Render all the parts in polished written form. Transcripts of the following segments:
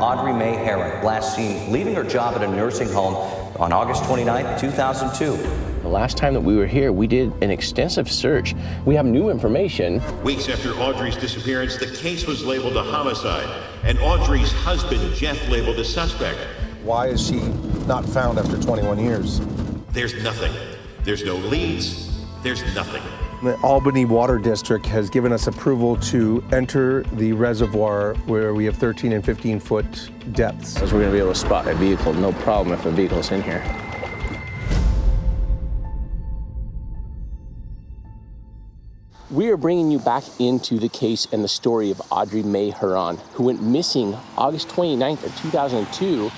Audrey May Herron, last seen leaving her job at a nursing home on August 29, 2002. The last time that we were here, we did an extensive search. We have new information. Weeks after Audrey's disappearance, the case was labeled a homicide, and Audrey's husband, Jeff, labeled a suspect. Why is she not found after 21 years? There's nothing. There's no leads. There's nothing. The Albany Water District has given us approval to enter the reservoir where we have 13 and 15 foot depths. Because we're going to be able to spot a vehicle, no problem if a vehicle's in here. We are bringing you back into the case and the story of Audrey May Herron, who went missing August 29th of 2002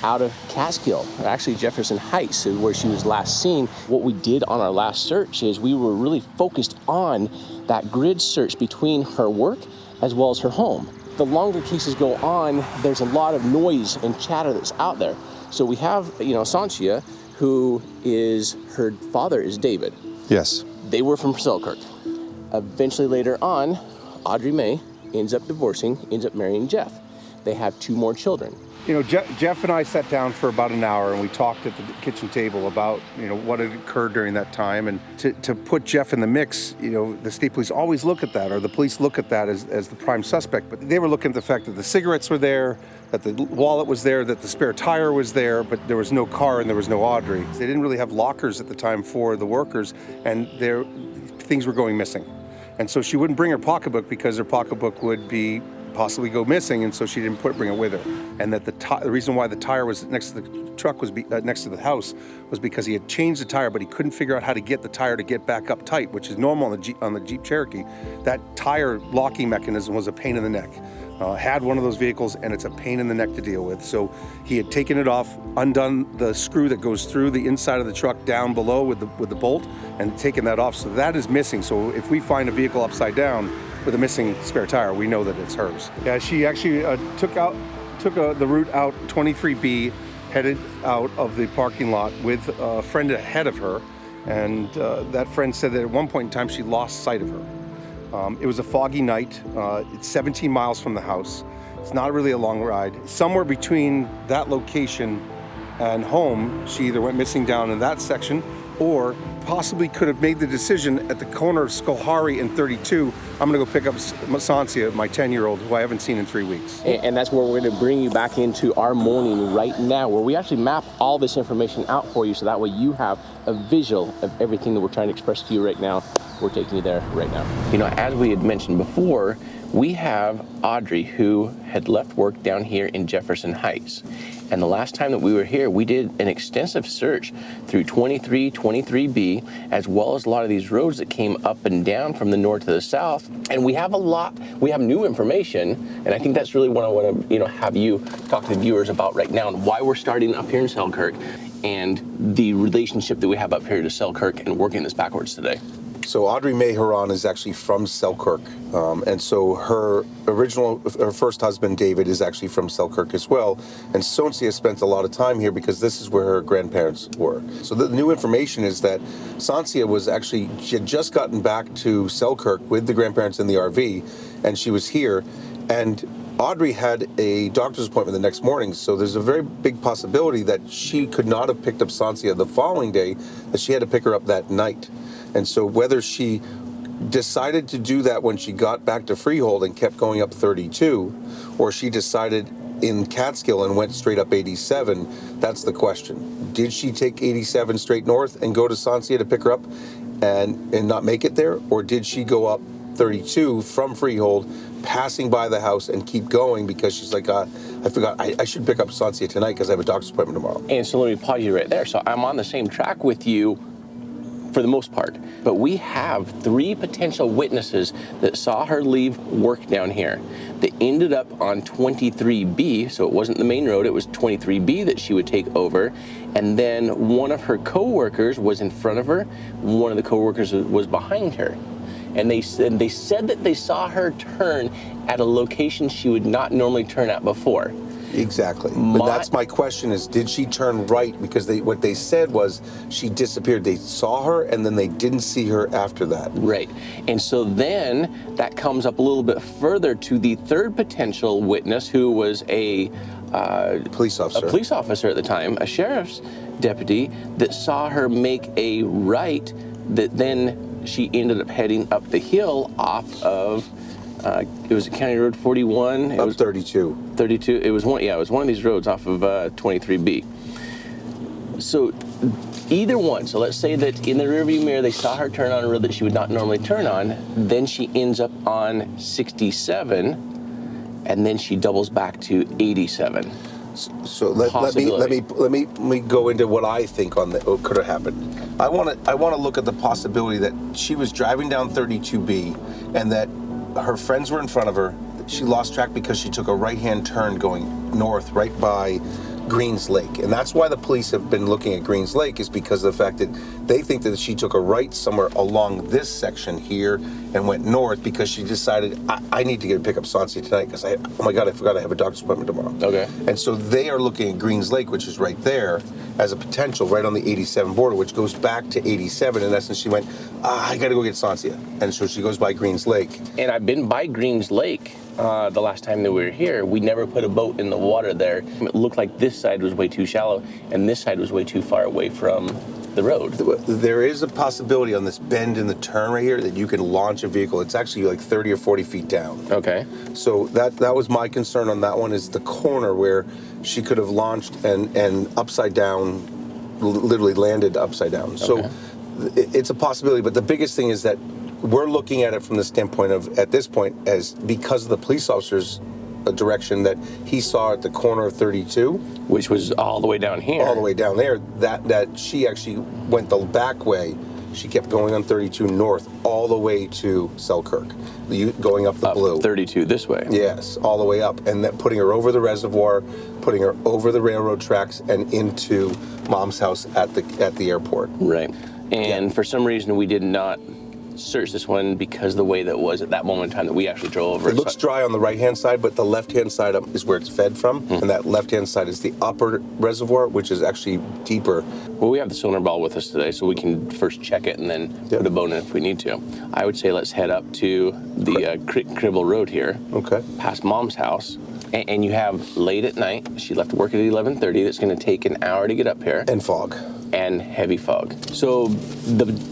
out of Catskill, actually Jefferson Heights, where she was last seen. What we did on our last search is we were really focused on that grid search between her work as well as her home. The longer cases go on, there's a lot of noise and chatter that's out there. So we have, Santia, who is, her father is David. Yes. They were from Selkirk. Eventually later on, Audrey May ends up divorcing, ends up marrying Jeff. They have 2 more children. Jeff and I sat down for about an hour and we talked at the kitchen table about, what had occurred during that time. And to put Jeff in the mix, the state police always look at that, or the police look at that as the prime suspect. But they were looking at the fact that the cigarettes were there, that the wallet was there, that the spare tire was there, but there was no car and there was no Audrey. They didn't really have lockers at the time for the workers, and things were going missing. And so she wouldn't bring her pocketbook because her pocketbook would possibly go missing, and so she didn't bring it with her. And that the reason why the tire was next to the truck was next to the house was because he had changed the tire, but he couldn't figure out how to get the tire to get back up tight, which is normal on the Jeep Cherokee. That tire locking mechanism was a pain in the neck. Had one of those vehicles, and it's a pain in the neck to deal with. So he had taken it off, undone the screw that goes through the inside of the truck down below with the bolt, and taken that off. So that is missing. So if we find a vehicle upside down with a missing spare tire, we know that it's hers. Yeah, she actually took the route out 23B, headed out of the parking lot with a friend ahead of her, and that friend said that at one point in time she lost sight of her. It was a foggy night. It's 17 miles from the house. It's not really a long ride. Somewhere between that location and home, she either went missing down in that section or possibly could have made the decision at the corner of Schoharie and 32, I'm gonna go pick up Santia, my 10-year-old, who I haven't seen in 3 weeks. And that's where we're gonna bring you back into our morning right now, where we actually map all this information out for you, so that way you have a visual of everything that we're trying to express to you right now. We're taking you there right now. As we had mentioned before, we have Audrey, who had left work down here in Jefferson Heights. And the last time that we were here, we did an extensive search through 23, 23B, as well as a lot of these roads that came up and down from the north to the south. And we have new information, and I think that's really what I want to, have you talk to the viewers about right now, and why we're starting up here in Selkirk, and the relationship that we have up here to Selkirk, and working this backwards today. So Audrey May Herron is actually from Selkirk, and so her first husband, David, is actually from Selkirk as well. And Santia spent a lot of time here because this is where her grandparents were. So the new information is that Santia she had just gotten back to Selkirk with the grandparents in the RV, and she was here. And Audrey had a doctor's appointment the next morning, so there's a very big possibility that she could not have picked up Santia the following day, that she had to pick her up that night. And so whether she decided to do that when she got back to Freehold and kept going up 32, or she decided in Catskill and went straight up 87, that's the question. Did she take 87 straight north and go to Santia to pick her up and not make it there? Or did she go up 32 from Freehold, passing by the house, and keep going because she's like, I forgot, I should pick up Santia tonight because I have a doctor's appointment tomorrow. And so let me pause you right there. So I'm on the same track with you for the most part, but we have 3 potential witnesses that saw her leave work down here. They ended up on 23B, so it wasn't the main road, it was 23B that she would take over. And then one of her co-workers was in front of her, one of the co-workers was behind her. And they said that they saw her turn at a location she would not normally turn at before. Exactly. But that's my question is, did she turn right? Because what they said was she disappeared. They saw her and then they didn't see her after that. Right. And so then that comes up a little bit further to the third potential witness, who was a Police officer. A police officer at the time, a sheriff's deputy, that saw her make a right, that then she ended up heading up the hill off of, it was County Road 41. It was 32. 32. It was one of these roads off of 23B. So either one. So let's say that in the rearview mirror, they saw her turn on a road that she would not normally turn on. Then she ends up on 67. And then she doubles back to 87. So let me go into what I think on what could have happened. I want to look at the possibility that she was driving down 32B and that her friends were in front of her. She lost track because she took a right-hand turn going north right by Greene's Lake. And that's why the police have been looking at Greene's Lake, is because of the fact that they think that she took a right somewhere along this section here and went north because she decided, I need to pick up Sansi tonight because oh my God, I forgot I have a doctor's appointment tomorrow. Okay. And so they are looking at Greene's Lake, which is right there, as a potential right on the 87 border, which goes back to 87. In essence, she went, I got to go get Sansia. And so she goes by Greene's Lake. And I've been by Greene's Lake the last time that we were here. We never put a boat in the water there. It looked like this side was way too shallow and this side was way too far away from the road. There is a possibility on this bend in the turn right here that you can launch a vehicle. It's actually like 30 or 40 feet down. Okay. So that was my concern on that one, is the corner where she could have launched and upside down, literally landed upside down. Okay. So it's a possibility, but the biggest thing is that we're looking at it from the standpoint of, at this point, as because of the police officer's direction that he saw at the corner of 32, which was all the way down here. all the way down there, that she actually went the back way. She kept going on 32 north all the way to Selkirk, going up the blue. 32 this way. Yes, all the way up, and then putting her over the reservoir, putting her over the railroad tracks and into Mom's house at the airport. Right. And for some reason we did not search this one because the way that it was at that moment in time that we actually drove over. It looks dry on the right-hand side, but the left-hand side is where it's fed from, and that left-hand side is the upper reservoir, which is actually deeper. Well, we have the sonar ball with us today, so we can first check it and then put a boat in if we need to. I would say let's head up to the Cribble Road here. Okay. Past Mom's house. And you have late at night. She left work at 11:30. That's going to take an hour to get up here. And fog. And heavy fog. So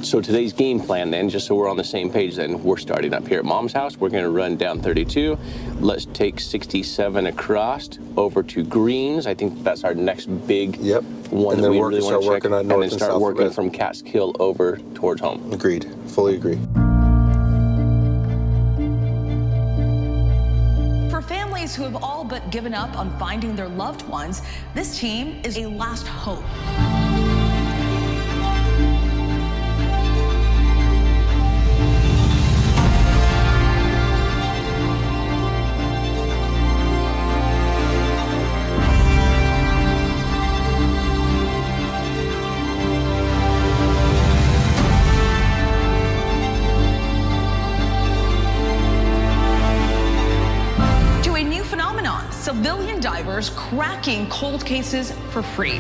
today's game plan then, just so we're on the same page then, we're starting up here at Mom's house. We're going to run down 32. Let's take 67 across over to Greene's. I think that's our next big one that we really want to check. On and then start working from Catskill over towards home. Agreed. Fully agree. For families who have all but given up on finding their loved ones, this team is a last hope. Civilian divers cracking cold cases for free.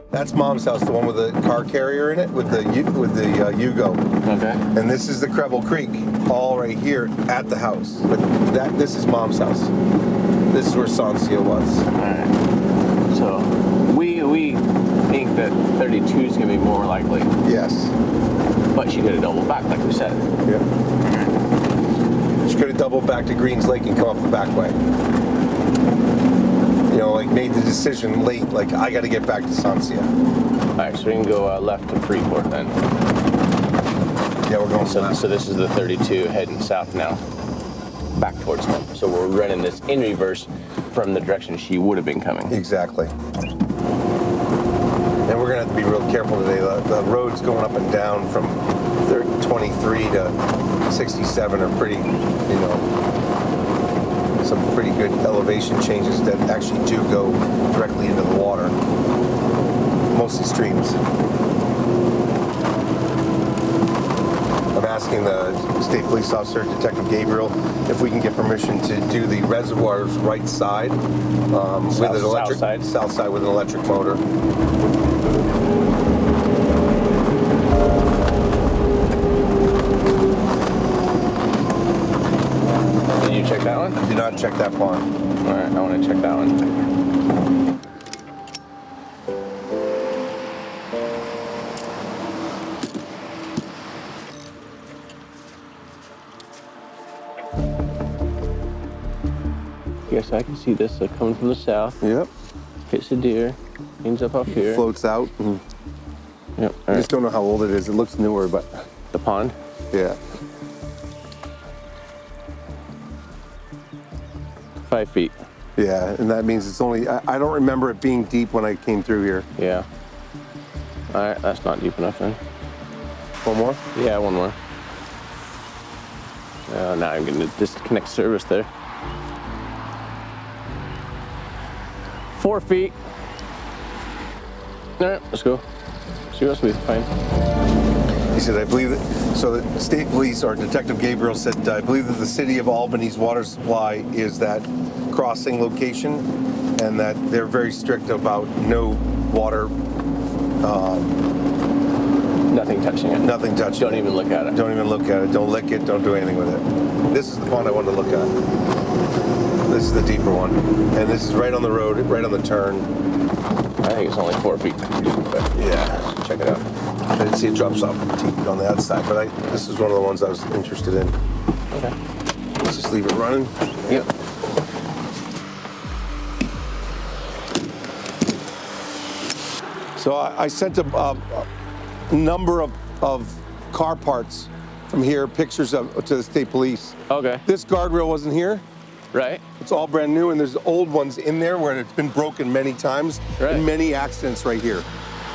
That's Mom's house, the one with the car carrier in it, with the Yugo. Okay. And this is the Cribble Creek, all right here at the house. But this is Mom's house. This is where Sansia was. All right. So we think that 32 is going to be more likely. Yes. But she could have doubled back, like we said. Yeah. She could have doubled back to Greene's Lake and come up the back way. You know, like made the decision late, like I got to get back to Sansia. All right, so we can go left to Freeport then. Yeah, we're going left. So this is the 32 heading south now, back towards home. So we're running this in reverse from the direction she would have been coming. Exactly. And we're going to have to be real careful today. The roads going up and down from 23 to 67 are pretty, some pretty good elevation changes that actually do go directly into the water. Mostly streams. asking the state police officer, Detective Gabriel, if we can get permission to do the reservoir's right side with an electric south side with an electric motor. Did you check that one? I did not check that pond. All right, I want to check that one. Yes, I can see this coming from the south. Yep. Hits the deer, ends up up here. Floats out. And Yep. I just don't know how old it is. It looks newer, but The pond. yeah. 5 feet. Yeah, and that means it's only, I don't remember it being deep when I came through here. Yeah. All right, that's not deep enough then. One more? Yeah, one more. Now I'm going to disconnect service there. 4 feet. All right, let's go. See what else we find. He said, I believe that, so the state police, or Detective Gabriel said, I believe that the city of Albany's water supply is that crossing location, and that they're very strict about no water, Nothing touching it. nothing touching Don't it. even look at it. Don't even look at it, don't lick it, don't do anything with it. This is the pond I wanted to look at. This is the deeper one. And this is right on the road, right on the turn. I think it's only 4 feet deep, but Yeah. check it out. I didn't see it drops off deep on the outside, but this is one of the ones I was interested in. Okay. Let's just leave it running. Yep. So I sent a number of car parts from here, pictures of to the state police. Okay. This guardrail wasn't here. Right. It's all brand new, and there's old ones in there where it's been broken many times, Right. and many accidents right here.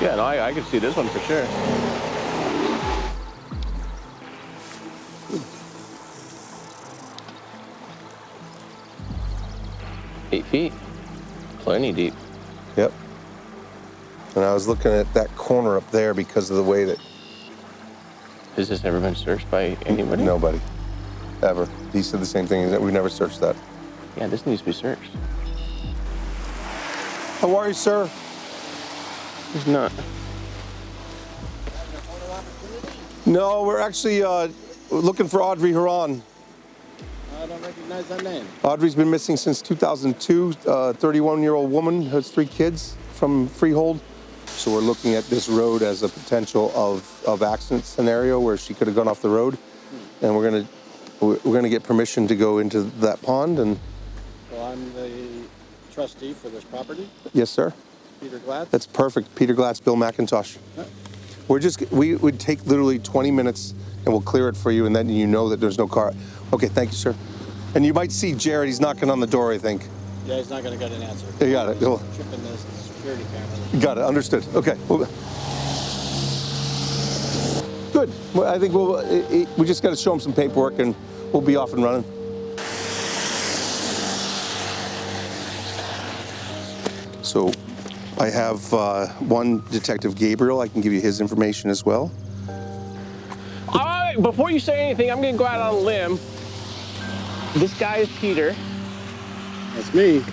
Yeah, no, I can see this one for sure. Eight feet. Plenty deep. Yep. And I was looking at that corner up there because of the way that Has this ever been searched by anybody? nobody, ever. He said the same thing, that we never searched that. Yeah, this needs to be searched. How are you, sir? It's not. No, we're actually looking for Audrey Herron. I don't recognize that name. Audrey's been missing since 2002. 31-year-old woman, has 3 kids from Freehold. So we're looking at this road as a potential of accident scenario where she could have gone off the road, and we're gonna get permission to go into that pond. And Well, I'm the trustee for this property, yes, sir. Peter Glatz. That's perfect. Peter Glatz, Bill McIntosh. We would take literally 20 minutes, and we'll clear it for you, and then you know that there's no car. Okay, thank you, sir. And you might see Jared. He's knocking on the door, I think. Yeah, he's not going to get an answer. You got it. He's tripping this security camera. Got it. Understood. Okay. Well, good. Well, I think we just got to show him some paperwork, and we'll be off and running. So I have one Detective Gabriel. I can give you his information as well. All right, before you say anything, I'm going to go out on a limb. This guy is Peter. That's me.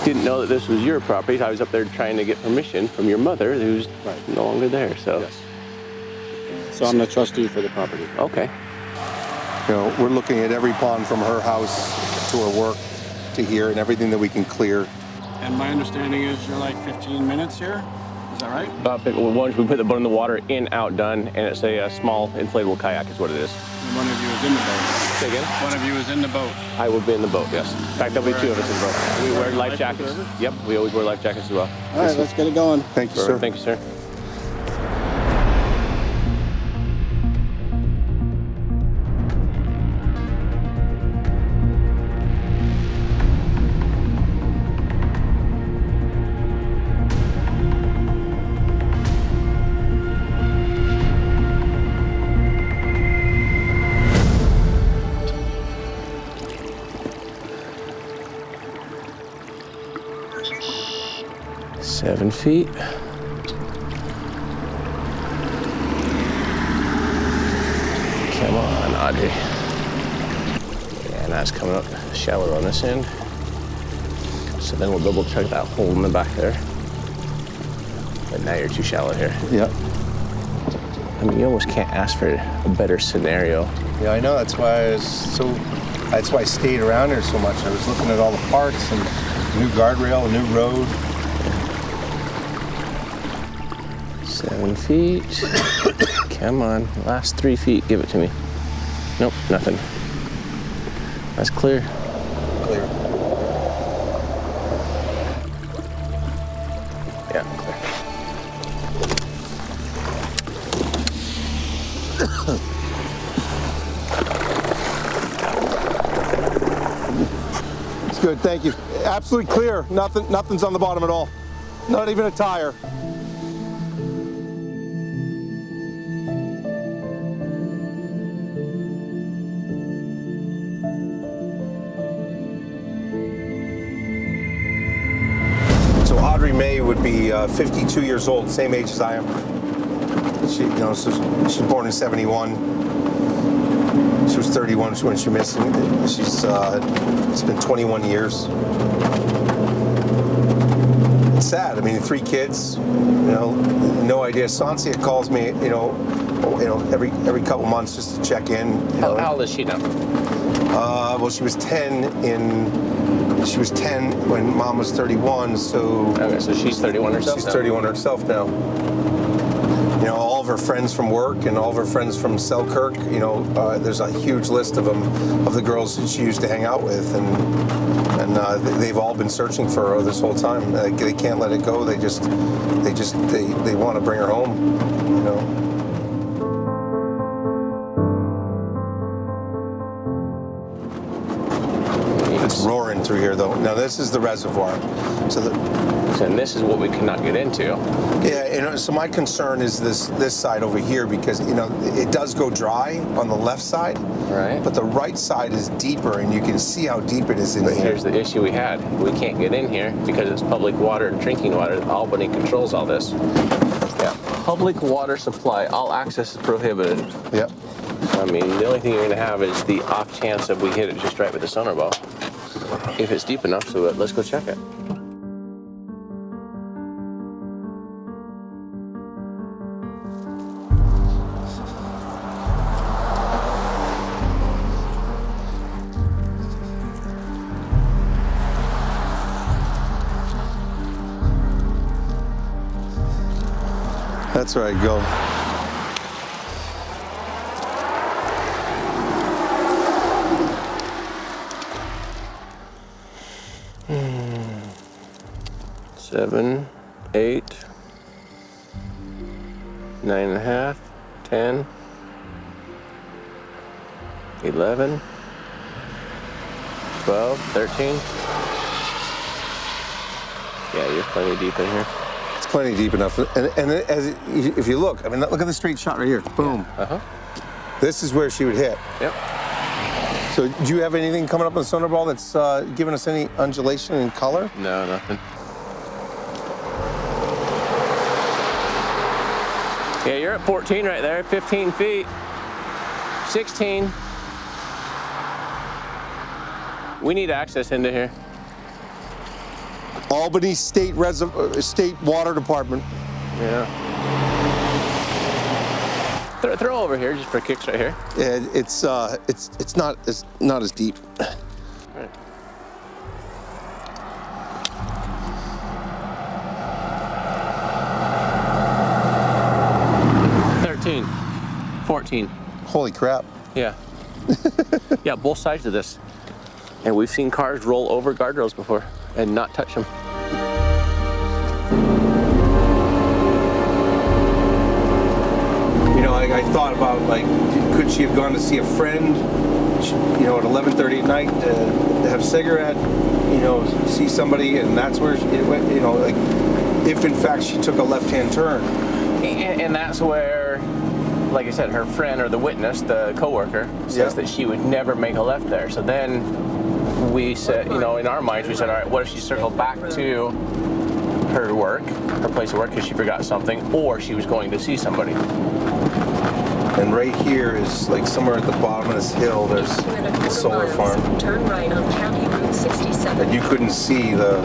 Didn't know that this was your property. I was up there trying to get permission from your mother, who's no longer there. So, Yes. So I'm the trustee for the property. okay. You know, we're looking at every pond from her house to her work to here, and everything that we can clear. And my understanding is you're like 15 minutes here? Is that right? About once we put the boat in the water, in, out, done, and it's a small inflatable kayak is what it is. And one of you is in the boat. Say again? One of you is in the boat. I will be in the boat, yes. In fact, there'll be 2 of us in the boat. We wear life jackets. Yep, we always wear life jackets as well. All right, let's get it going. Thank you, sir. Thank you, sir. Seven feet. Come on. Audrey. And that's coming up shallower on this end. So then we'll double check that hole in the back there. But now you're too shallow here. Yeah. I mean, you almost can't ask for a better scenario. Yeah, I know. That's why that's why I stayed around here so much. I was looking at all the parks and new guardrail, a new road. 7 feet. Come on, last 3 feet, give it to me. Nope, nothing. That's clear. Clear. Yeah, clear. It's good, thank you. Absolutely clear. Nothing's on the bottom at all. Not even a tire. So Audrey May would be 52 years old, same age as I am. She, so she was born in '71. She was 31 when she missed. It's been 21 years. It's sad. I mean, 3 kids. No idea. Sansia calls me. Every couple months just to check in. How old is she now? Well, she was 10 when Mom was 31. So Okay, so she's 31 herself. she's now? 31 herself now. All of her friends from work and all of her friends from Selkirk, there's a huge list of them, of the girls that she used to hang out with, and they've all been searching for her this whole time. They can't let it go. They want to bring her home, It's roaring through here, though. Now, this is the reservoir. And this is what we cannot get into. Yeah, so my concern is this side over here because, it does go dry on the left side. Right. But the right side is deeper, and you can see how deep it is in But here. here's the issue we had. We can't get in here because it's public water and drinking water. Albany controls all this. Yeah. Public water supply, all access is prohibited. Yep. I mean, the only thing you're going to have is the off chance that we hit it just right with the sonar ball. If it's deep enough, so let's go check it. That's where I go. Seven, 8, 9.5, 10, 11, 12, 13. Yeah, you're plenty deep in here. It's plenty deep enough. And if you look, look at the straight shot right here. Boom. This is where she would hit. Yep. So do you have anything coming up on the sonar ball that's giving us any undulation in color? No, nothing. Yeah, you're at 14 right there, 15 feet, 16. We need access into here. Albany State Water Department. Yeah. Throw over here just for kicks right here. Yeah, it's not as deep. Right. 13, 14. Holy crap. Yeah. Yeah, both sides of this. And we've seen cars roll over guardrails before and not touch them. I thought about, could she have gone to see a friend, at 11:30 at night to have a cigarette, see somebody, and that's where it went, if in fact she took a left-hand turn. And that's where, like I said, her friend or the witness, the coworker, says that she would never make a left there. So then we said, in our minds, we said, all right, what if she circled back to her work, her place of work, because she forgot something, or she was going to see somebody. And right here is like somewhere at the bottom of this hill, there's a solar farm. Turn right on County Route 67. And you couldn't see the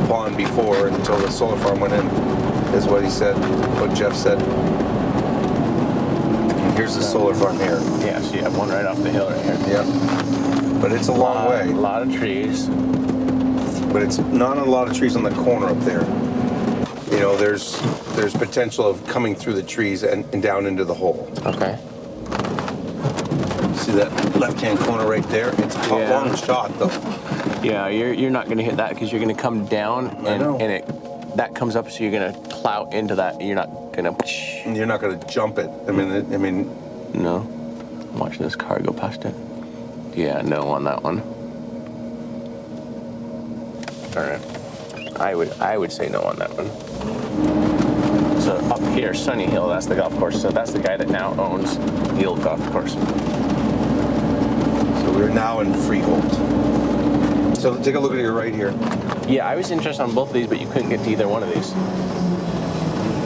pond before until the solar farm went in, is what he said, what Jeff said. And here's the solar farm here. Yeah, so you have one right off the hill right here. Yeah. But it's a long way. A lot of trees. But it's not a lot of trees on the corner up there. You know, there's potential of coming through the trees and down into the hole. Okay. See that left-hand corner right there? It's a long shot though. Yeah, you're not gonna hit that because you're gonna come down and that comes up, so you're gonna plow into that. You're not gonna. And you're not gonna jump it. I mean. No. I'm watching this car go past it. Yeah, no on that one. All right. I would say no on that one. So up here, Sunny Hill, that's the golf course. So that's the guy that now owns the old golf course. So we're now in Freehold. So take a look at your right here. Yeah, I was interested on both of these, but you couldn't get to either one of these.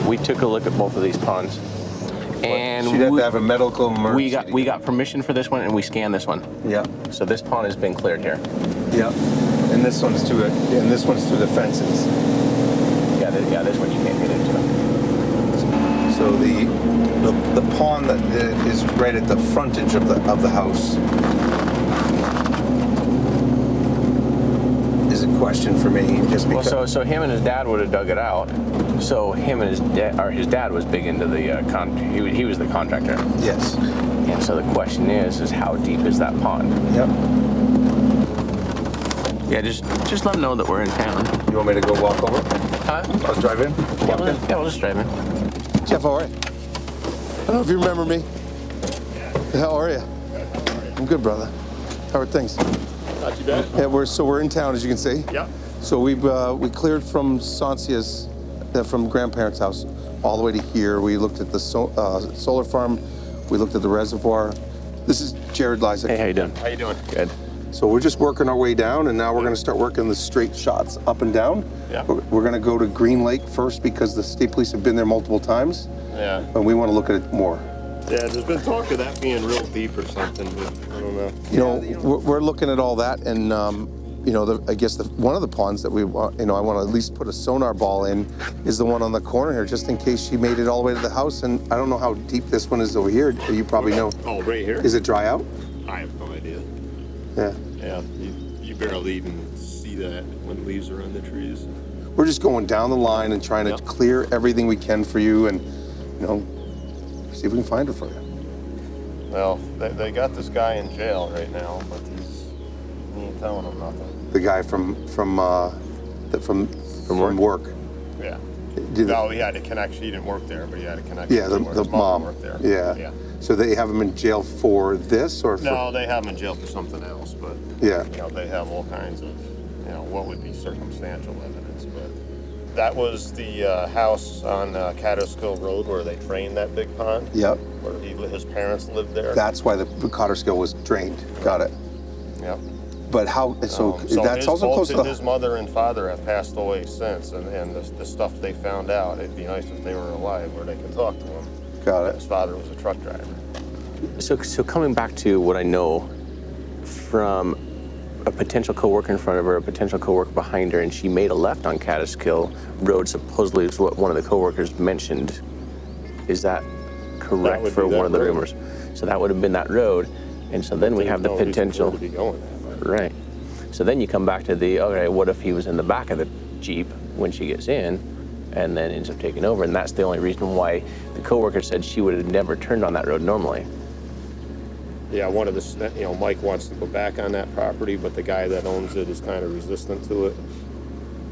We took a look at both of these ponds. And so you'd have to have a medical emergency. We got permission for this one, and we scanned this one. Yeah. So this pond has been cleared here. Yeah. And this one's through it. And this one's through the fences. Yeah, this one you can't get into. So the pond that is right at the frontage of the house is a question for me. Just because. Well, so him and his dad would have dug it out. So him and his dad was big into the he was the contractor. Yes. And so the question is how deep is that pond? Yep. Yeah, just let them know that we're in town. You want me to go walk over? Huh? I'll drive in. Yeah, we'll just drive in. Jeff, how are you? I don't know if you remember me. How are you? I'm good, brother. How are things? Not too bad. Yeah, we're in town, as you can see. Yeah. So we cleared from Sancia's, from grandparents' house, all the way to here. We looked at the solar farm. We looked at the reservoir. This is Jared Lysak. Hey, how you doing? How you doing? Good. So we're just working our way down, and now we're going to start working the straight shots up and down. Yeah. We're going to go to Green Lake first because the state police have been there multiple times, Yeah. and we want to look at it more. Yeah, there's been talk of that being real deep or something, but I don't know. You know, we're looking at all that, and you know, I guess one of the ponds that we want, I want to at least put a sonar ball in, is the one on the corner here, just in case she made it all the way to the house. And I don't know how deep this one is over here. You probably know. Oh, right here? Is it dry out? I have no idea. Yeah. Yeah, you barely even see that when leaves are on the trees. We're just going down the line and trying to clear everything we can for you, and see if we can find her for you. Well, they got this guy in jail right now, but he ain't telling them nothing. The guy from work. Yeah. Did No, he had a connection. He didn't work there, but he had a connection. Yeah, the His mom worked there. Yeah. Yeah. So they have him in jail for this, or for? No, they have him in jail for something else, but Yeah. they have all kinds of, what would be circumstantial evidence. But that was the house on Catskill Road where they drained that big pond. Yep. Where his parents lived there. That's why the Catskill was drained. Got it. Yep. But how? So that's his, also close to his mother and father have passed away since, and the stuff they found out, it'd be nice if they were alive where they could talk to him. Got His it. father was a truck driver. So coming back to what I know from a potential coworker in front of her, a potential coworker behind her, and she made a left on Catskill Road, supposedly is what one of the coworkers mentioned. Is that correct would for be that one of the road. rumors? So that would have been that road, and so then we have the No reason for potential. her to be going that way. Right. So then you come back to okay, what if he was in the back of the Jeep when she gets in and then ends up taking over? And that's the only reason why the coworker said she would have never turned on that road normally. Yeah, one of the, Mike wants to go back on that property, but the guy that owns it is kind of resistant to it,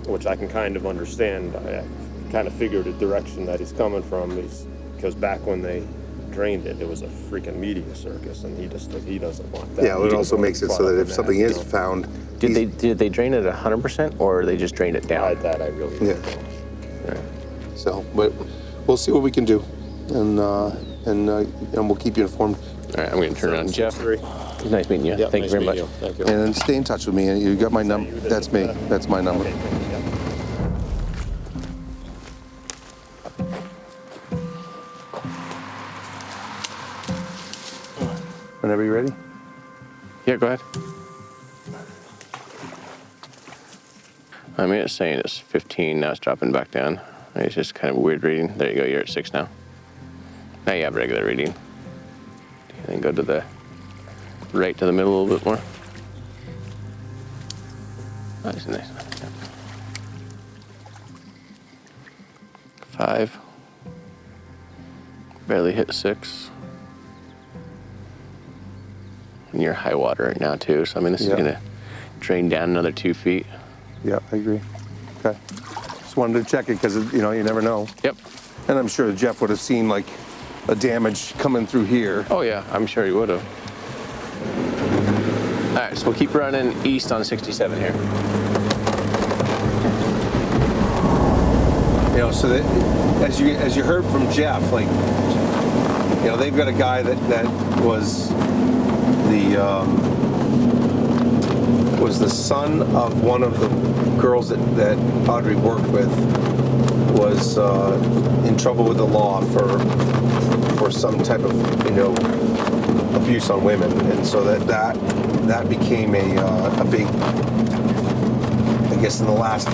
which I can kind of understand. I kind of figured the direction that he's coming from is because back when they drained it, it was a freaking media circus, and he doesn't want that. Yeah, it also makes it so that if something is found, Did they drain it 100% or they just drained it down? That I really don't know. Right. So, but we'll see what we can do, and we'll keep you informed. All right, I'm going to turn around. Jeff, it was nice meeting you. Yep, Thank you very much. Thank you. And stay in touch with me. You got my number. That's me. That's my number. Okay, yeah. Whenever you're ready. Yeah, go ahead. I mean, it's saying it's 15, now it's dropping back down. It's just kind of a weird reading. There you go, you're at 6 now. Now you have regular reading. And then go to the right to the middle a little bit more. That's nice. 5. Barely hit 6. And you're high water right now too, so I mean this is gonna drain down another 2 feet. Yeah, I agree. Okay. Just wanted to check it because, you know, you never know. Yep. And I'm sure Jeff would have seen like a damage coming through here. Oh yeah, I'm sure he would have. All right, so we'll keep running east on 67 here. You know, so that as you heard from Jeff, like, you know, they've got a guy that was the son of one of the girls that Audrey worked with, was in trouble with the law for some type of, you know, abuse on women, and so that became a big, I guess in the last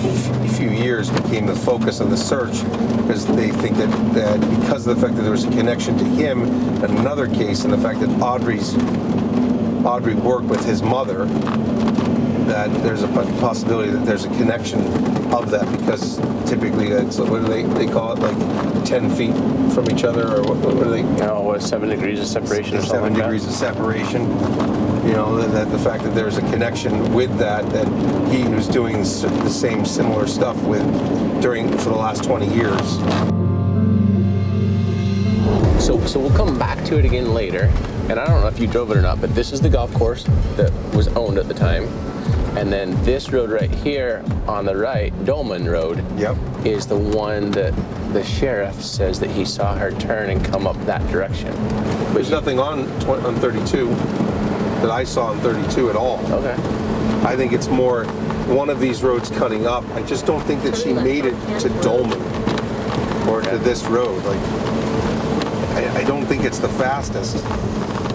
few years, became the focus of the search, because they think that because of the fact that there was a connection to him and another case, and the fact that Audrey worked with his mother, that there's a possibility that there's a connection of that, because typically it's, what do they call it, like 10 feet from each other, or what do they? Oh, what, 7 degrees of separation or something 7 like degrees of separation. You know, that the fact that there's a connection with that he was doing the same similar stuff for the last 20 years. So we'll come back to it again later, and I don't know if you drove it or not, but this is the golf course that was owned at the time. And then this road right here on the right, Dolman Road, is the one that the sheriff says that he saw her turn and come up that direction. There's nothing on 32 that I saw on 32 at all. Okay. I think it's more one of these roads cutting up. I just don't think that she made it to Dolman or to this road. Like, I don't think it's the fastest.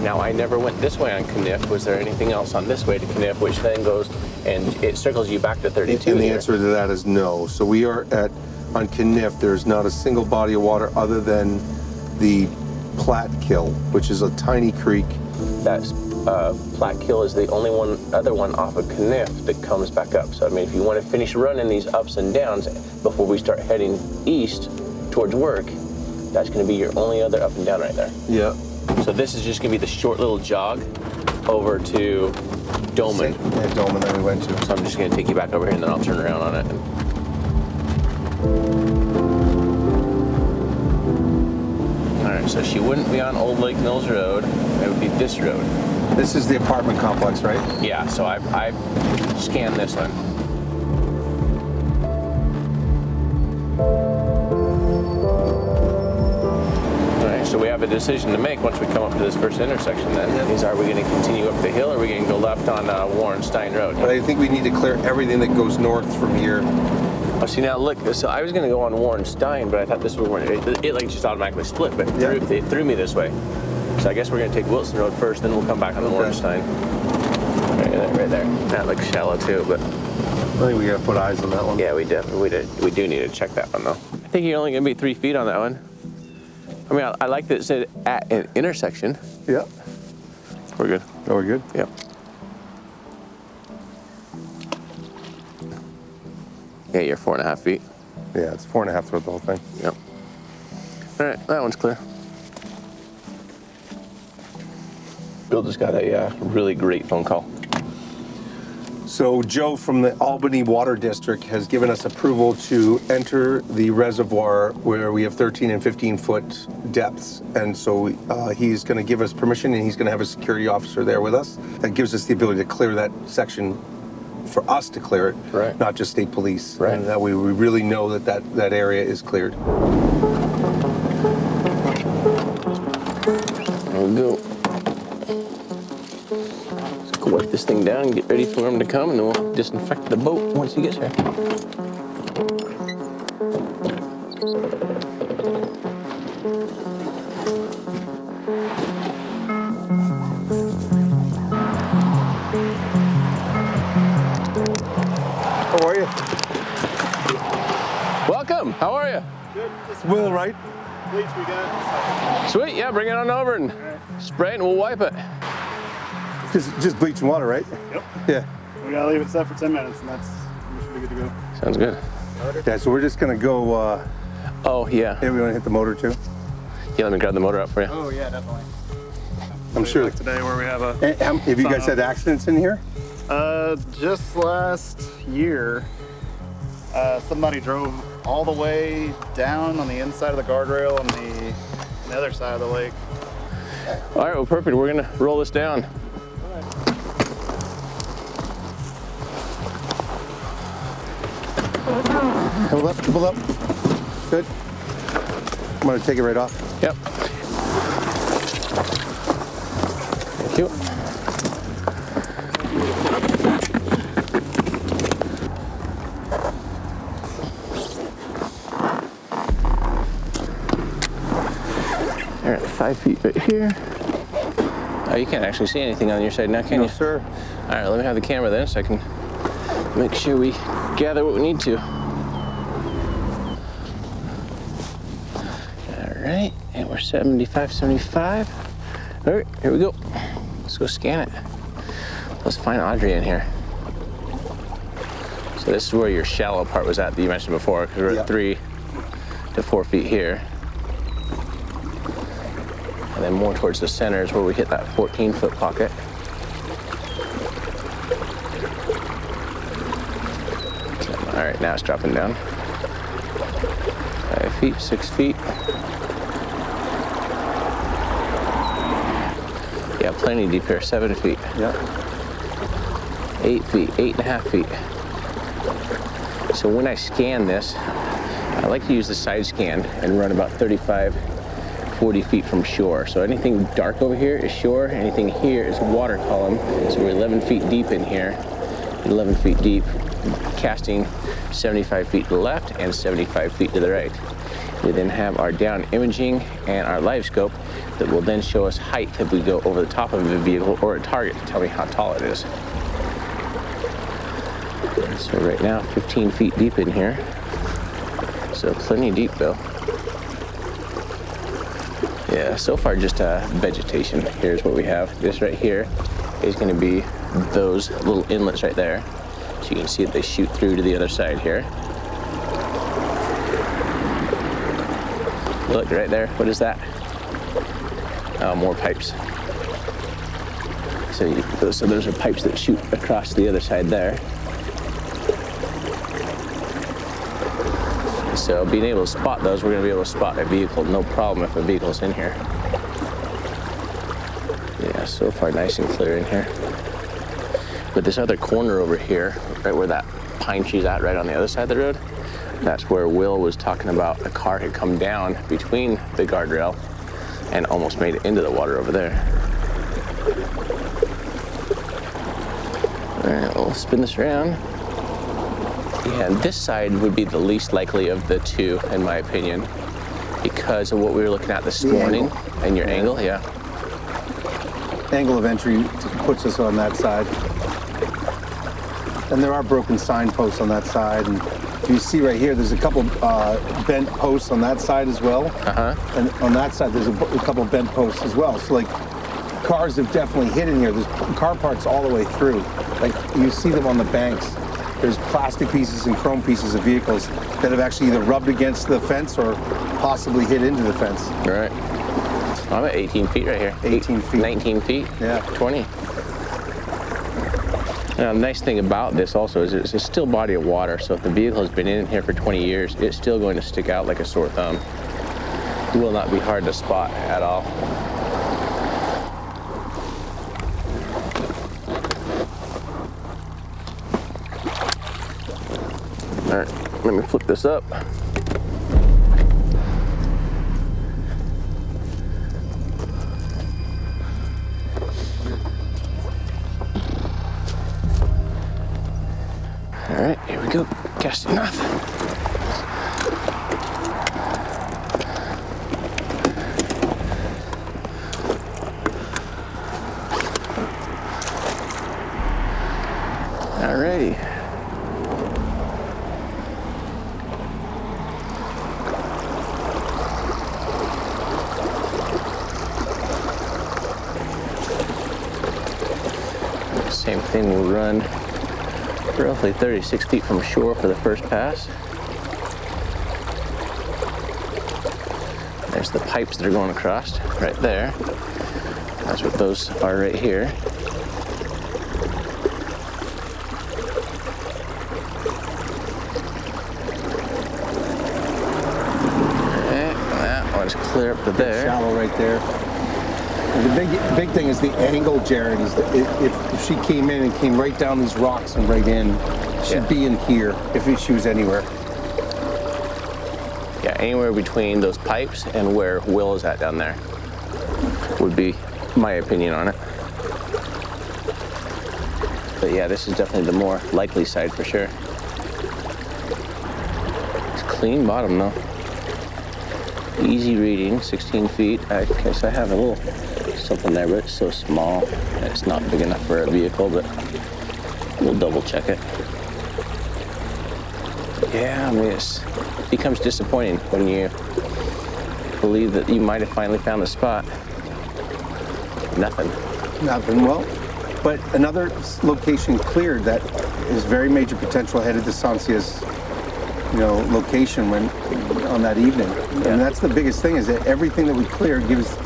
Now, I never went this way on Kniff. Was there anything else on this way to Kniff, which then goes and it circles you back to 32? And the answer to that is no. So we are on Kniff, there's not a single body of water other than the Catskill, which is a tiny creek. That's Catskill is the only other one off of Kniff that comes back up. So I mean, if you want to finish running these ups and downs before we start heading east towards work, that's going to be your only other up and down right there. Yeah. So this is just going to be the short little jog over to Dolman. Yeah, Dolman that we went to. So I'm just going to take you back over here and then I'll turn around on it. All right, so she wouldn't be on Old Lake Mills Road. It would be this road. This is the apartment complex, right? Yeah, so I scanned this one. So we have a decision to make once we come up to this first intersection then. Is, are we going to continue up the hill, or are we going to go left on Warrenstein Road? But I think we need to clear everything that goes north from here. Oh, see now look, so I was going to go on Warrenstein, but I thought this was where it like just automatically split, but it threw me this way. So I guess we're going to take Wilson Road first, then we'll come back on the Warrenstein. Right there. That looks shallow too, but I think we got to put eyes on that one. yeah, we do need to check that one though. I think you're only going to be 3 feet on that one. I mean, I like that it said at an intersection. Yeah. We're good. Oh, we're good? Yep. Yeah, you're 4.5 feet. Yeah, it's 4.5 throughout the whole thing. Yep. All right, that one's clear. Bill just got a really great phone call. So Joe from the Albany Water District has given us approval to enter the reservoir where we have 13 and 15 foot depths. And so he's going to give us permission, and he's going to have a security officer there with us. That gives us the ability to clear that section for us to clear it, right. Not just state police. Right. And that way we really know that area is cleared. There we go. Wipe this thing down and get ready for him to come, and then we'll disinfect the boat once he gets here. Will, right? Bleach we got. Sweet, yeah, bring it on over and spray it and we'll wipe it. Just bleach and water, right? Yep. Yeah. We gotta leave it set for 10 minutes, and we should be good to go. Sounds good. Yeah, so we're just gonna go, Oh, yeah. we wanna hit the motor too? Yeah, let me grab the motor up for you. Oh yeah, definitely. I'm sure. Like today where we have a. Have you guys had accidents in here? Just last year, somebody drove all the way down on the inside of the guardrail on the other side of the lake. All right, well, perfect. We're gonna roll this down. Hold up, pull up. Good. I'm gonna take it right off. Yep. Thank you. All right, 5 feet right here. Oh, you can't actually see anything on your side now, can you? No, sir. All right, let me have the camera then so I can make sure we gather what we need to. All right, and we're 75, 75. All right, here we go. Let's go scan it. Let's find Audrey in here. So this is where your shallow part was at that you mentioned before, because we're at 3 to 4 feet here. And then more towards the center is where we hit that 14-foot pocket. All right, now it's dropping down. 5 feet, 6 feet. Yeah, plenty deep here, 7 feet. Yeah. 8 feet, 8.5 feet. So when I scan this, I like to use the side scan and run about 35, 40 feet from shore. So anything dark over here is shore, anything here is water column. So we're 11 feet deep in here, 11 feet deep, casting 75 feet to the left and 75 feet to the right. We then have our down imaging and our live scope that will then show us height if we go over the top of a vehicle or a target to tell me how tall it is. So right now, 15 feet deep in here. So plenty deep though. Yeah, so far just vegetation. Here's what we have. This right here is going to be those little inlets right there. So you can see that they shoot through to the other side here. Look right there. What is that? More pipes. So those are pipes that shoot across the other side there. So being able to spot those, we're going to be able to spot a vehicle, no problem if a vehicle's in here. Yeah, so far nice and clear in here. But this other corner over here, right where that pine tree's at, right on the other side of the road, that's where Will was talking about a car had come down between the guardrail and almost made it into the water over there. All right, we'll spin this around. Yeah, and this side would be the least likely of the two, in my opinion, because of what we were looking at this morning and your angle, yeah. Angle of entry puts us on that side. And there are broken signposts on that side. And you see right here, there's a couple bent posts on that side as well. And on that side, there's a couple bent posts as well. So like, cars have definitely hit in here. There's car parts all the way through. Like, you see them on the banks. There's plastic pieces and chrome pieces of vehicles that have actually either rubbed against the fence or possibly hit into the fence. Right. I'm at 18 feet right here. 18 feet. 19 feet. Yeah. 20. Now, the nice thing about this also is it's a still body of water, so if the vehicle has been in here for 20 years, it's still going to stick out like a sore thumb. It will not be hard to spot at all. All right, let me flip this up. All right, here we go. Casting off. All righty. Same thing, we'll run roughly 36 feet from shore for the first pass. There's the pipes that are going across right there. That's what those are right here. Okay, that one's clear up to there. Shallow right there. The big thing is the angle, Jared, is that if she came in and came right down these rocks and right in, she'd be in here if she was anywhere. Yeah, anywhere between those pipes and where Will is at down there would be my opinion on it. But yeah, this is definitely the more likely side for sure. It's clean bottom though. Easy reading, 16 feet. I guess I have a little something there, but it's so small. It's not big enough for a vehicle, but we'll double check it. Yeah, I mean, it becomes disappointing when you believe that you might have finally found the spot. Nothing. Nothing. Well, but another location cleared that is very major potential headed to Sancia's, location when on that evening. Yeah. And that's the biggest thing, is that everything that we clear gives,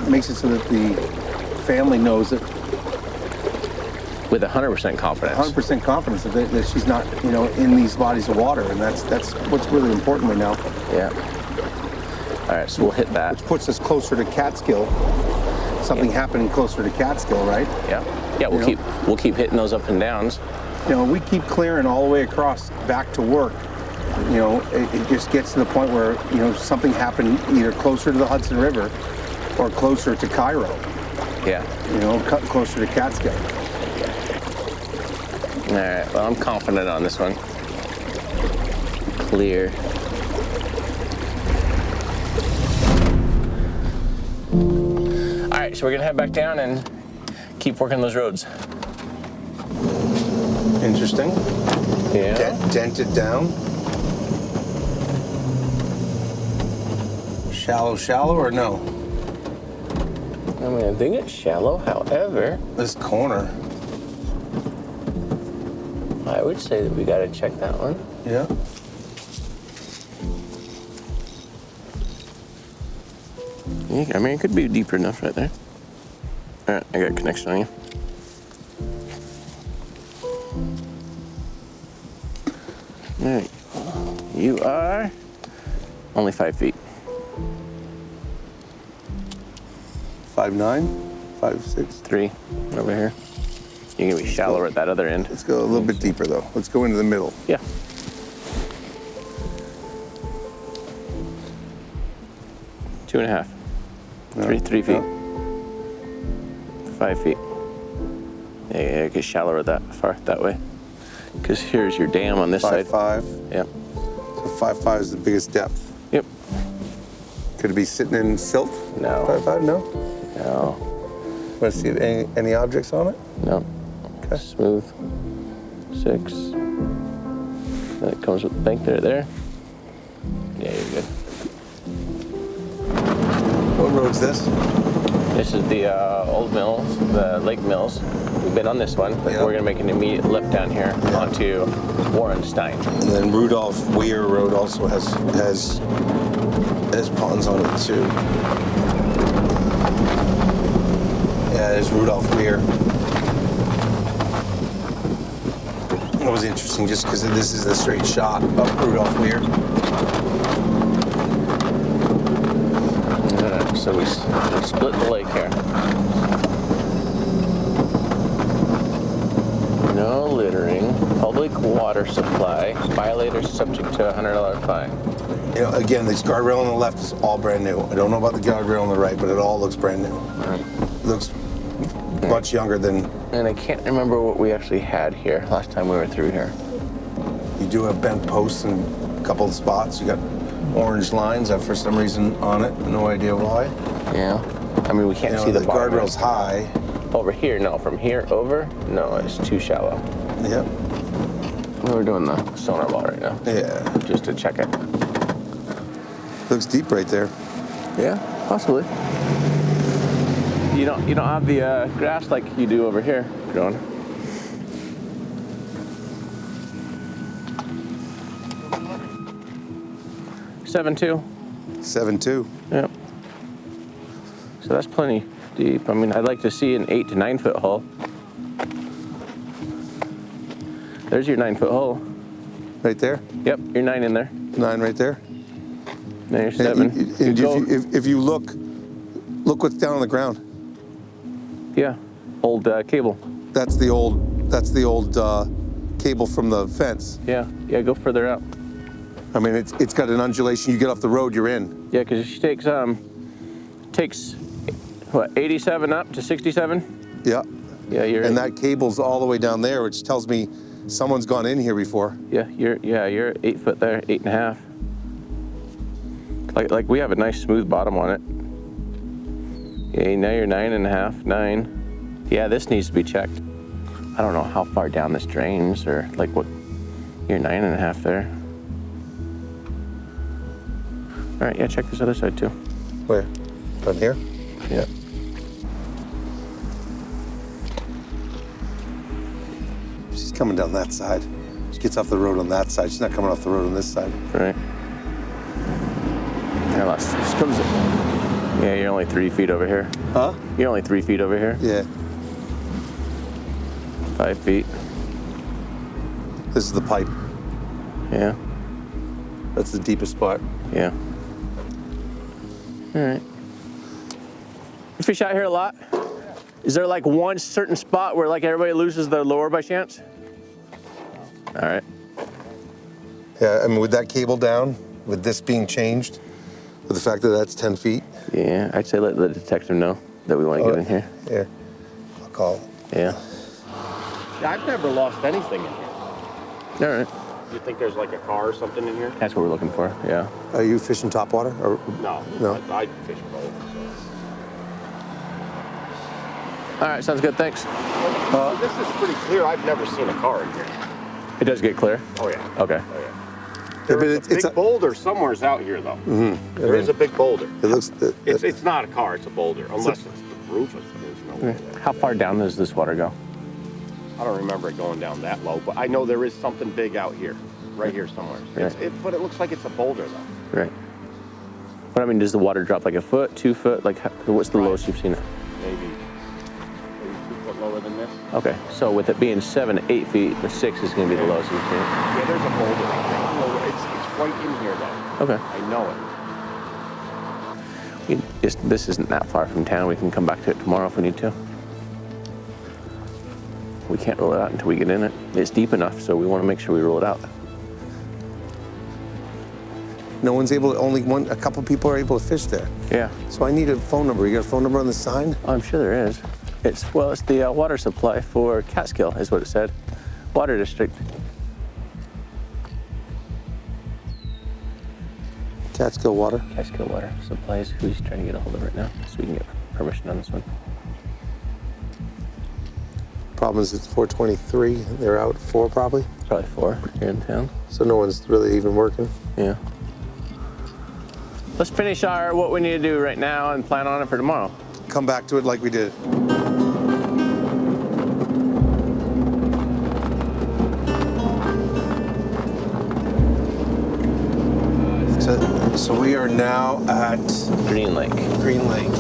makes it so that the family knows that with 100% confidence. 100% confidence that she's not, in these bodies of water, and that's what's really important right now. Yeah. All right, so we'll hit that. Which puts us closer to Catskill. Something happening closer to Catskill, right? Yeah. Yeah, we'll keep hitting those up and downs. We keep clearing all the way across back to work. It just gets to the point where, something happened either closer to the Hudson River or closer to Cairo. Yeah. Closer to Catskill. All right, well, I'm confident on this one. Clear. All right, so we're gonna head back down and keep working those roads. Interesting. Yeah. Dented down. Shallow or no? I mean, I think it's shallow, however, This corner. I would say that we gotta check that one. Yeah. Yeah, I mean, it could be deeper enough right there. All right, I got a connection on you. All right, you are only 5 feet. 5'9", 5'6". 3 over here. You're gonna be shallower at that other end. Let's go a little bit deeper though. Let's go into the middle. Yeah. Two and a half. No. 3 feet. No. 5 feet. Yeah, it gets shallower that way. Because here's your dam on this side. 5'5". Yep. So 5'5" is the biggest depth. Yep. Could it be sitting in silt? No. 5'5", no? No. Want to see any objects on it? No. Okay. Smooth. 6. Then it comes with the bank there. Yeah, you're good. What road's this? This is the old mills, the lake mills. We've been on this one, but Yeah. we're gonna make an immediate lift down here onto Warrenstein. And then Rudolph Weir Road also has ponds on it too. Yeah, there's Rudolph Weir. It was interesting just because this is the straight shot of Rudolph Weir. So we split the lake here. No littering, public water supply, violators subject to a $100 fine. Again, this guardrail on the left is all brand new. I don't know about the guardrail on the right, but it all looks brand new. It looks much younger than... And I can't remember what we actually had here last time we were through here. You do have bent posts in a couple of spots. You got orange lines for some reason on it. No idea why. Yeah. I mean, we can't see the bottom. guardrail's high. Over here, no. From here over, no, it's too shallow. Yep. We're doing the sonar ball right now. Yeah. Just to check it. Looks deep right there. Yeah, possibly. You don't have the grass like you do over here growing. Seven two. 7.2. Yep. So that's plenty deep. I mean, I'd like to see an 8 to 9 foot hole. There's your 9 foot hole. Right there? Yep, you're 9 in there. 9 right there? Now you're 7. And if you look what's down on the ground. Yeah, old cable. That's the old cable from the fence. Yeah, go further out. I mean, it's got an undulation. You get off the road, you're in. Yeah, because she takes what, 87 up to 67? Yeah. Yeah, and that cable's all the way down there, which tells me someone's gone in here before. Yeah, you're 8 foot there, 8.5. Like we have a nice smooth bottom on it. Yeah, now you're 9.5, 9. Yeah, this needs to be checked. I don't know how far down this drains or like what. You're 9.5 there. All right, yeah, check this other side too. Where? Down here? Yeah. She's coming down that side. She gets off the road on that side. She's not coming off the road on this side. Right. Yeah, she comes. Yeah, you're only 3 feet over here. Huh? You're only 3 feet over here. Yeah. 5 feet. This is the pipe. Yeah. That's the deepest spot. Yeah. All right. You fish out here a lot? Is there like one certain spot where like everybody loses their lure by chance? All right. Yeah, I mean, with that cable down, with this being changed, with the fact that that's 10 feet. Yeah, I'd say let the detective know that we want to get in here. Yeah, I'll call. Yeah. I've never lost anything in here. All right. You think there's like a car or something in here? That's what we're looking for, yeah. Are you fishing topwater? Or? No. I fish both. All right, sounds good, thanks. This is pretty clear. I've never seen a car in here. It does get clear? Oh, yeah. Okay. Oh, yeah. There's a big boulder somewhere's out here, though. Mm-hmm. There is a big boulder. It looks. It's not a car. It's a boulder, unless it's the roof. There's no way. How far down does this water go? I don't remember it going down that low, but I know there is something big out here, right here somewhere. Right. But it looks like it's a boulder, though. Right. But I mean, does the water drop like a foot, 2 foot? Like, what's the lowest you've seen it? Maybe 2 foot lower than this. Okay, so with it being 7 to 8 feet, the 6 is going to be the lowest you've seen it. Yeah, there's a boulder. It's right in here, though. Okay. I know it. This isn't that far from town. We can come back to it tomorrow if we need to. We can't roll it out until we get in it. It's deep enough, so we want to make sure we roll it out. No one's able. A couple people are able to fish there. Yeah. So I need a phone number. You got a phone number on the sign? Oh, I'm sure there is. It's the water supply for Catskill, is what it said. Water district. Catskill Water. Catskill Water Supplies. Who's trying to get a hold of right now, so we can get permission on this one. Problem is, it's 4:23. They're out at 4 probably. Probably 4 here in town. So no one's really even working. Yeah. Let's finish what we need to do right now and plan on it for tomorrow. Come back to it like we did. So we are now at Greene Lake. Greene Lake.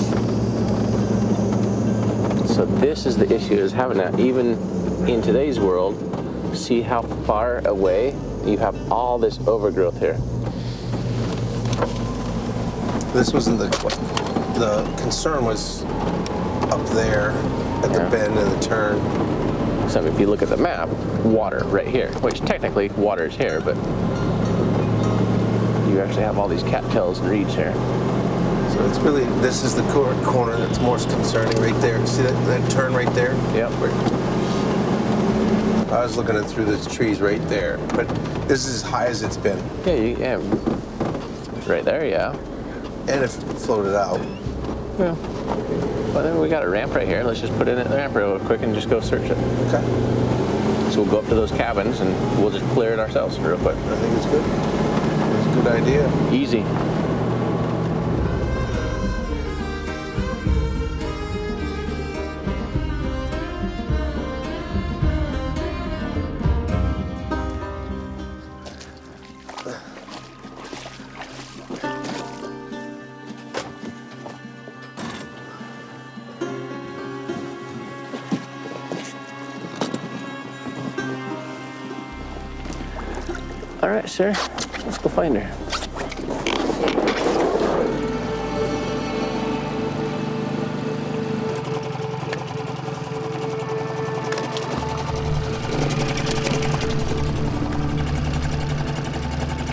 So this is the issue, is having to, even in today's world, see how far away you have all this overgrowth here. This wasn't the concern was up there at the bend and the turn. So if you look at the map, water right here, which technically water is here, but you actually have all these cattails and reeds here. So it's really, this is the corner that's most concerning right there. See that turn right there? Yep. I was looking at through the trees right there, but this is as high as it's been. Yeah, right there, yeah. And if it floated out. Yeah. Well, then we got a ramp right here. Let's just put in the ramp real quick and just go search it. Okay. So we'll go up to those cabins and we'll just clear it ourselves real quick. I think it's good. It's a good idea. Easy. All right, sir. Let's go find her.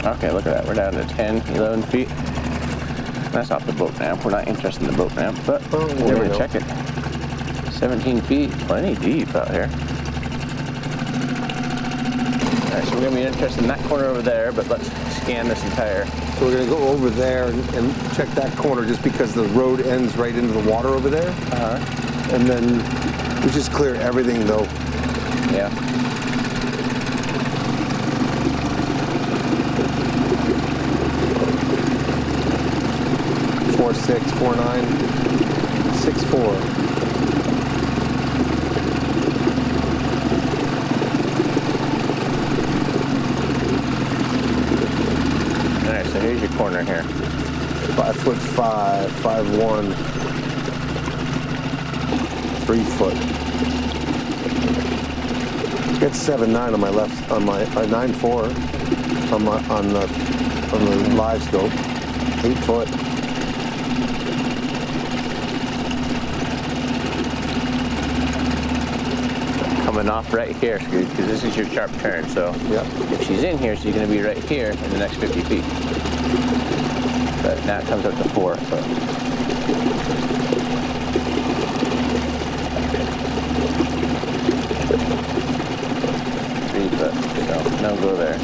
Okay, look at that. We're down to 10, 11 feet. That's off the boat ramp. We're not interested in the boat ramp, but we're going to check it. 17 feet, plenty deep out here. All right, so we're going to be interested in that corner over there, but let's scan this entire. So we're going to go over there and check that corner just because the road ends right into the water over there. And then we just clear everything though. Yeah. Four 6, 4 9, 6 4. Alright, so here's your corner here. 5'5", 5'1", 3 foot. Got 7'9" on my left, on my 9'4" on the live scope. 8 foot. Coming off right here, because this is your sharp turn. So if she's in here, she's going to be right here in the next 50 feet. But now it comes up to 4. So. 3 foot. So no go there.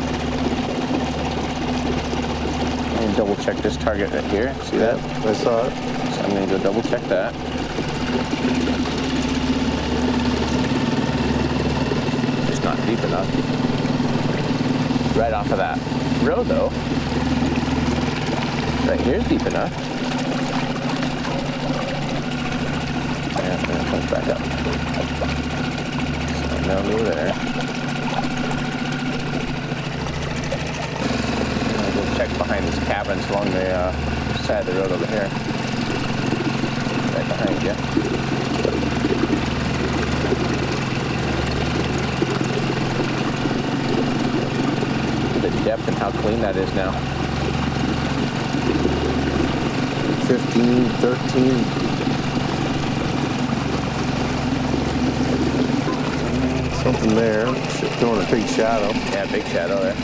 And double check this target right here. See that? I saw it. So I'm going to go double check that. Not deep enough. Right off of that road though. Right here's deep enough. And then it comes back up. So now go there. I'm gonna go check behind these cabins along the side of the road over here. Right behind you. Depth and how clean that is now. 15, 13. Something there. Throwing a big shadow. Yeah, big shadow there.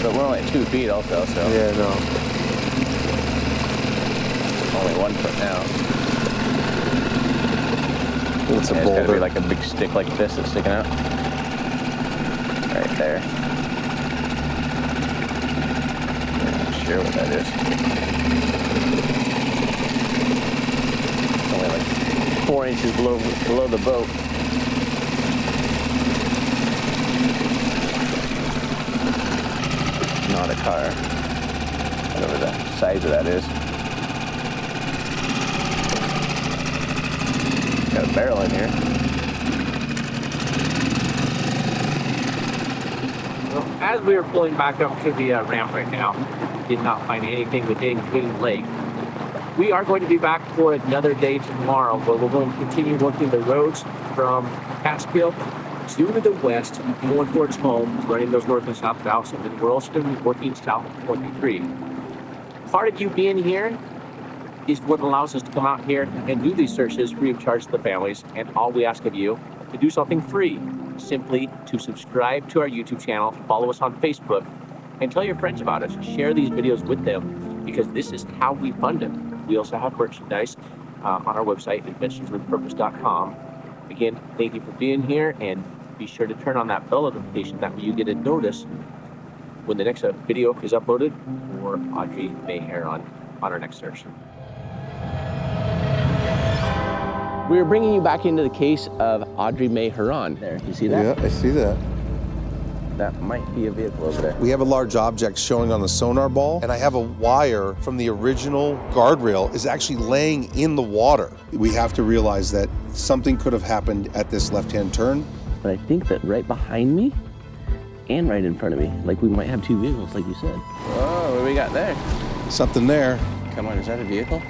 But we're only at 2 feet also, so. Yeah, no. Only 1 foot now. It's a It's boulder. gotta be like a big stick like this that's sticking out. Right there. Sure what that is. It's only like 4 inches below the boat. Not a car. Whatever the size of that is. Got a barrel in here. Well, as we are pulling back up to the ramp right now, did not find anything within Greene Lake. We are going to be back for another day tomorrow, but we're going to continue working the roads from Catskill to the west, going towards home, running those north and south routes, and then we're also going to be working south of 23. Part of you being here is what allows us to come out here and do these searches free of charge to the families, and all we ask of you to do something free, simply to subscribe to our YouTube channel, follow us on Facebook, and tell your friends about us. Share these videos with them, because this is how we fund them. We also have merchandise on our website, adventureswithpurpose.com. Again, thank you for being here, and be sure to turn on that bell notification. That way you get a notice when the next video is uploaded, or Audrey May Herron on our next search. We're bringing you back into the case of Audrey May Herron. There, you see that? Yeah, I see that. That might be a vehicle over there. We have a large object showing on the sonar ball, and I have a wire from the original guardrail is actually laying in the water. We have to realize that something could have happened at this left-hand turn. But I think that right behind me and right in front of me, like we might have two vehicles, like you said. Oh, what do we got there? Something there. Come on, is that a vehicle?